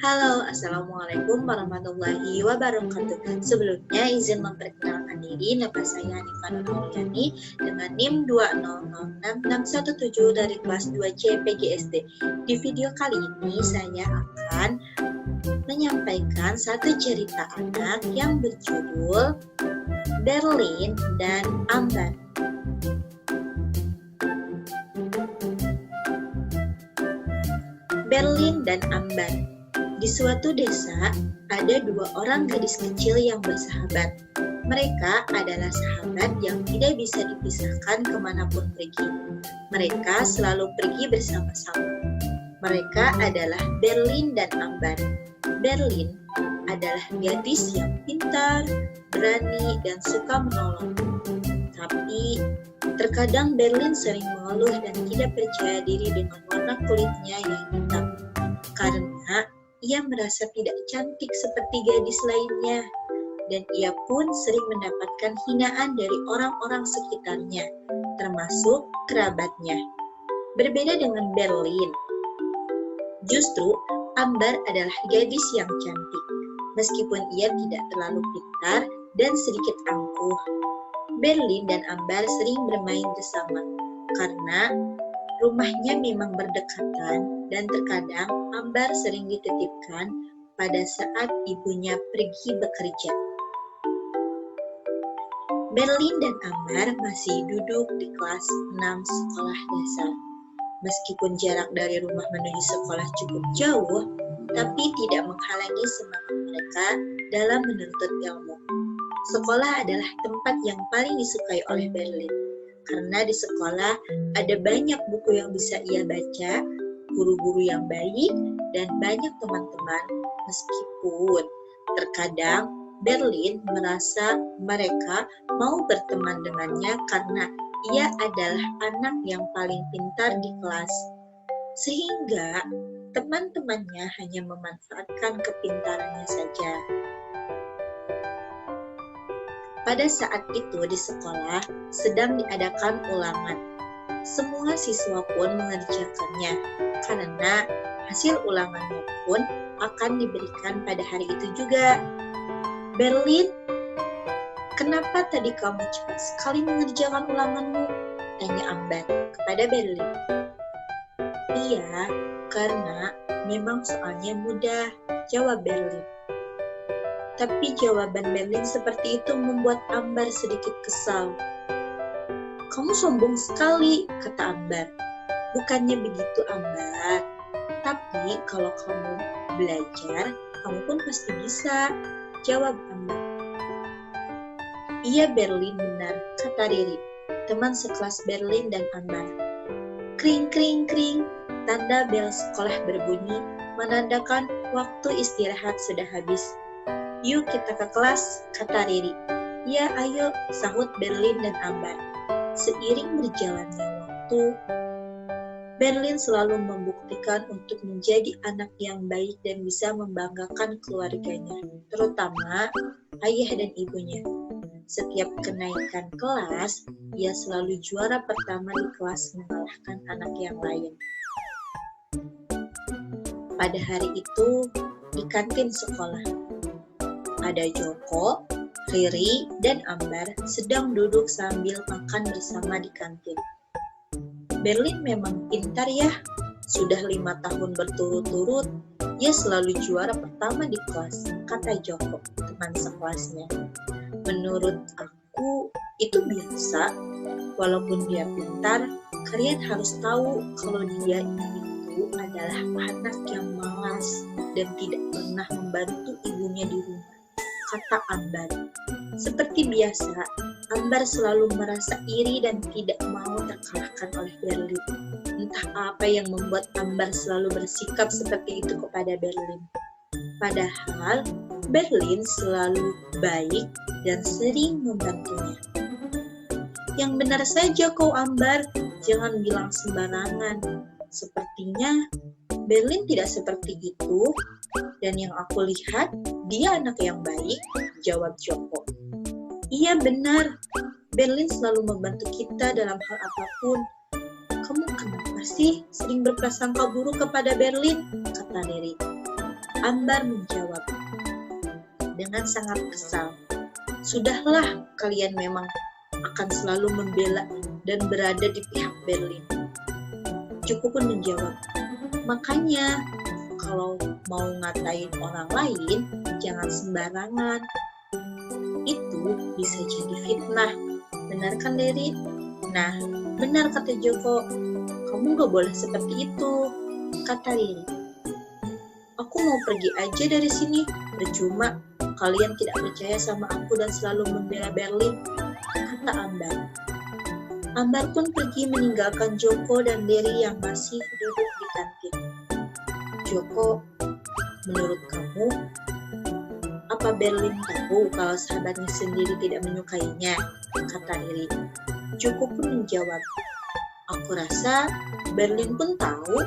Halo, Assalamualaikum warahmatullahi wabarakatuh. Sebelumnya izin memperkenalkan diri, nama saya Hanifah Nurauliani dengan NIM 2006617 dari kelas 2C PGSD. Di video kali ini saya akan menyampaikan satu cerita anak yang berjudul Berlin dan Ambar. Berlin dan Ambar. Di suatu desa, ada dua orang gadis kecil yang bersahabat. Mereka adalah sahabat yang tidak bisa dipisahkan kemanapun pergi. Mereka selalu pergi bersama-sama. Mereka adalah Berlin dan Ambar. Berlin adalah gadis yang pintar, berani, dan suka menolong. Tapi, terkadang Berlin sering mengeluh dan tidak percaya diri dengan warna kulitnya yang hitam. Karena ia merasa tidak cantik seperti gadis lainnya, dan ia pun sering mendapatkan hinaan dari orang-orang sekitarnya, termasuk kerabatnya. Berbeda dengan Berlin, justru Ambar adalah gadis yang cantik, meskipun ia tidak terlalu pintar dan sedikit angkuh. Berlin dan Ambar sering bermain bersama, karena rumahnya memang berdekatan dan terkadang Ambar sering dititipkan pada saat ibunya pergi bekerja. Berlin dan Ambar masih duduk di kelas 6 sekolah dasar. Meskipun jarak dari rumah menuju sekolah cukup jauh, tapi tidak menghalangi semangat mereka dalam menuntut ilmu. Sekolah adalah tempat yang paling disukai oleh Berlin. Karena di sekolah ada banyak buku yang bisa ia baca, guru-guru yang baik, dan banyak teman-teman. Meskipun terkadang Berlin merasa mereka mau berteman dengannya karena ia adalah anak yang paling pintar di kelas. Sehingga teman-temannya hanya memanfaatkan kepintarannya saja. Pada saat itu di sekolah sedang diadakan ulangan. Semua siswa pun mengerjakannya, karena hasil ulangannya pun akan diberikan pada hari itu juga. Berlin, kenapa tadi kamu cepat sekali mengerjakan ulanganmu? Tanya Ambar kepada Berlin. Iya, karena memang soalnya mudah, jawab Berlin. Tapi jawaban Berlin seperti itu membuat Ambar sedikit kesal. Kamu sombong sekali, kata Ambar. Bukannya begitu, Ambar. Tapi kalau kamu belajar, kamu pun pasti bisa, jawab Ambar. Iya Berlin benar, kata Riri, teman sekelas Berlin dan Ambar. Kring kring kring, tanda bel sekolah berbunyi menandakan waktu istirahat sudah habis. Yuk kita ke kelas, kata Riri. Ya ayo, sahut Berlin dan Ambar. Seiring berjalannya waktu, Berlin selalu membuktikan untuk menjadi anak yang baik dan bisa membanggakan keluarganya, terutama ayah dan ibunya. Setiap kenaikan kelas, ia selalu juara pertama di kelas mengalahkan anak yang lain. Pada hari itu, di kantin sekolah, ada Joko, Riri, dan Ambar sedang duduk sambil makan bersama di kantin. Berlin memang pintar ya, sudah 5 tahun berturut-turut, ia selalu juara pertama di kelas, kata Joko, teman sekelasnya. Menurut aku, itu biasa, walaupun dia pintar, kalian harus tahu kalau dia itu adalah anak yang malas dan tidak pernah membantu ibunya di rumah, kata Ambar. Seperti biasa, Ambar selalu merasa iri dan tidak mau terkalahkan oleh Berlin. Entah apa yang membuat Ambar selalu bersikap seperti itu kepada Berlin. Padahal, Berlin selalu baik dan sering membantunya. Yang benar saja kau Ambar, jangan bilang sembarangan. Sepertinya Berlin tidak seperti itu, dan yang aku lihat, dia anak yang baik, jawab Joko. Iya benar, Berlin selalu membantu kita dalam hal apapun. Kamu kenapa sih sering berprasangka buruk kepada Berlin? Kata Riri. Ambar menjawab dengan sangat kesal, "Sudahlah, kalian memang akan selalu membela dan berada di pihak Berlin." Joko pun menjawab, "Makanya, kalau mau ngatain orang lain, jangan sembarangan. Itu bisa jadi fitnah. Benar kan, Leri?" "Nah, benar," kata Joko. "Kamu gak boleh seperti itu," kata Riri. "Aku mau pergi aja dari sini. Percuma, kalian tidak percaya sama aku dan selalu membela Berlin," kata Ambar. Ambar pun pergi meninggalkan Joko dan Leri yang masih duduk di kantin. "Joko, menurut kamu, apa Berlin tahu kalau sahabatnya sendiri tidak menyukainya?" kata Eri. Joko pun menjawab, "Aku rasa Berlin pun tahu,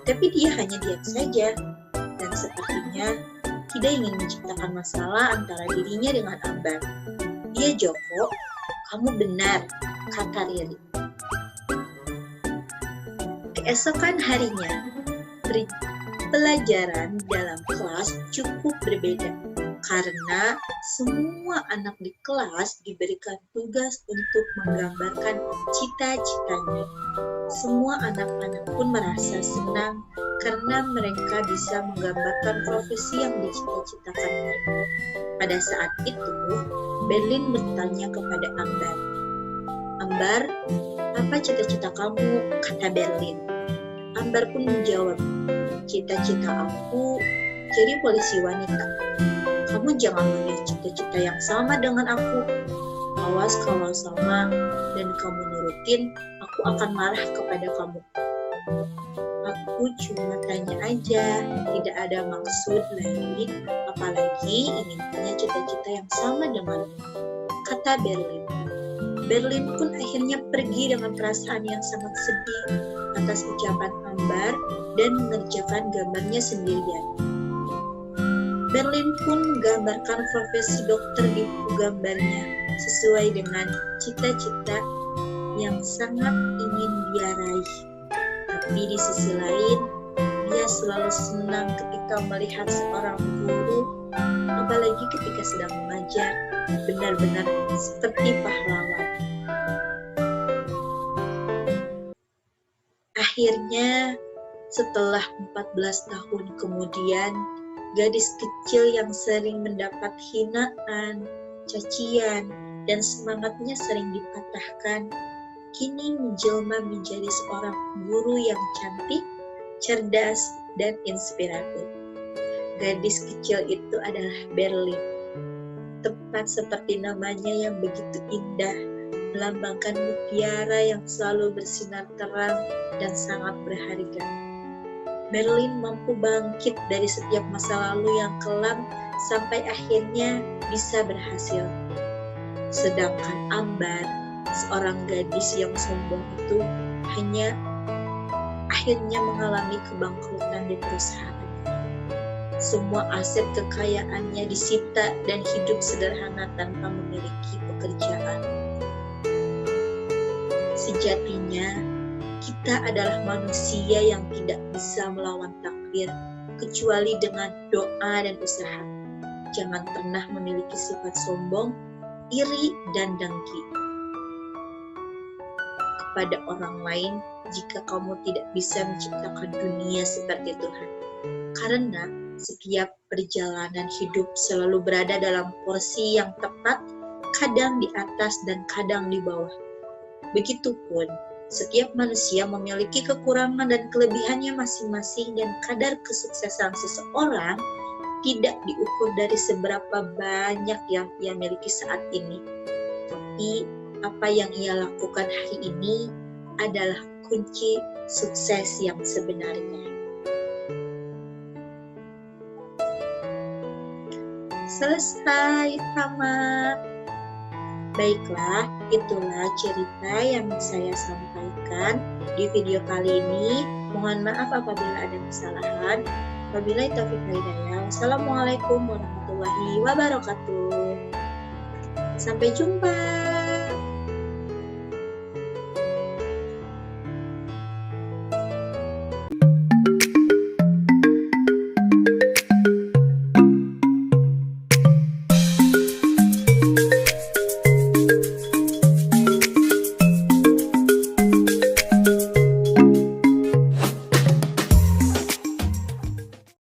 tapi dia hanya diam saja, dan sepertinya tidak ingin menciptakan masalah antara dirinya dengan Ambar." "Iya Joko, kamu benar," kata Riri. Keesokan harinya, pelajaran dalam kelas cukup berbeda karena semua anak di kelas diberikan tugas untuk menggambarkan cita-citanya. Semua anak-anak pun merasa senang karena mereka bisa menggambarkan profesi yang dicita-citakannya. Pada saat itu, Berlin bertanya kepada Ambar, "Ambar, apa cita-cita kamu?" kata Berlin. Ambar pun menjawab, "Cita-cita aku jadi polisi wanita." "Kamu jangan memilih cita-cita yang sama dengan aku. Awas kalau sama dan kamu nurutin, aku akan marah kepada kamu." "Aku cuma tanya aja, tidak ada maksud lain, apalagi ingin punya cita-cita yang sama denganmu," kata Berlin. Berlin pun akhirnya pergi dengan perasaan yang sangat sedih atas ucapan Ambar dan mengerjakan gambarnya sendirian. Berlin pun menggambarkan profesi dokter di buku gambarnya sesuai dengan cita-cita yang sangat ingin dia raih. Tapi di sisi lain, dia selalu senang ketika melihat seorang guru, apalagi ketika sedang mengajar, benar-benar seperti pahlawan. Akhirnya, setelah 14 tahun kemudian, gadis kecil yang sering mendapat hinaan, cacian, dan semangatnya sering dipatahkan, kini menjelma menjadi seorang guru yang cantik, cerdas, dan inspiratif. Gadis kecil itu adalah Berlin. Tepat seperti namanya yang begitu indah, melambangkan mutiara yang selalu bersinar terang dan sangat berharga. Berlin mampu bangkit dari setiap masa lalu yang kelam sampai akhirnya bisa berhasil. Sedangkan Ambar, seorang gadis yang sombong itu, hanya akhirnya mengalami kebangkrutan di perusahaan. Semua aset kekayaannya disita dan hidup sederhana tanpa memiliki pekerjaan. Sejatinya, kita adalah manusia yang tidak bisa melawan takdir kecuali dengan doa dan usaha. Jangan pernah memiliki sifat sombong, iri, dan dengki kepada orang lain jika kamu tidak bisa menciptakan dunia seperti Tuhan. Karena setiap perjalanan hidup selalu berada dalam porsi yang tepat, kadang di atas dan kadang di bawah. Begitupun, setiap manusia memiliki kekurangan dan kelebihannya masing-masing, dan kadar kesuksesan seseorang tidak diukur dari seberapa banyak yang ia miliki saat ini. Tapi apa yang ia lakukan hari ini adalah kunci sukses yang sebenarnya. Selesai, tamat. Baiklah, itulah cerita yang saya sampaikan di video kali ini. Mohon maaf apabila ada kesalahan. Wabillahi taufiq wal hidayah. Wassalamualaikum warahmatullahi wabarakatuh. Sampai jumpa.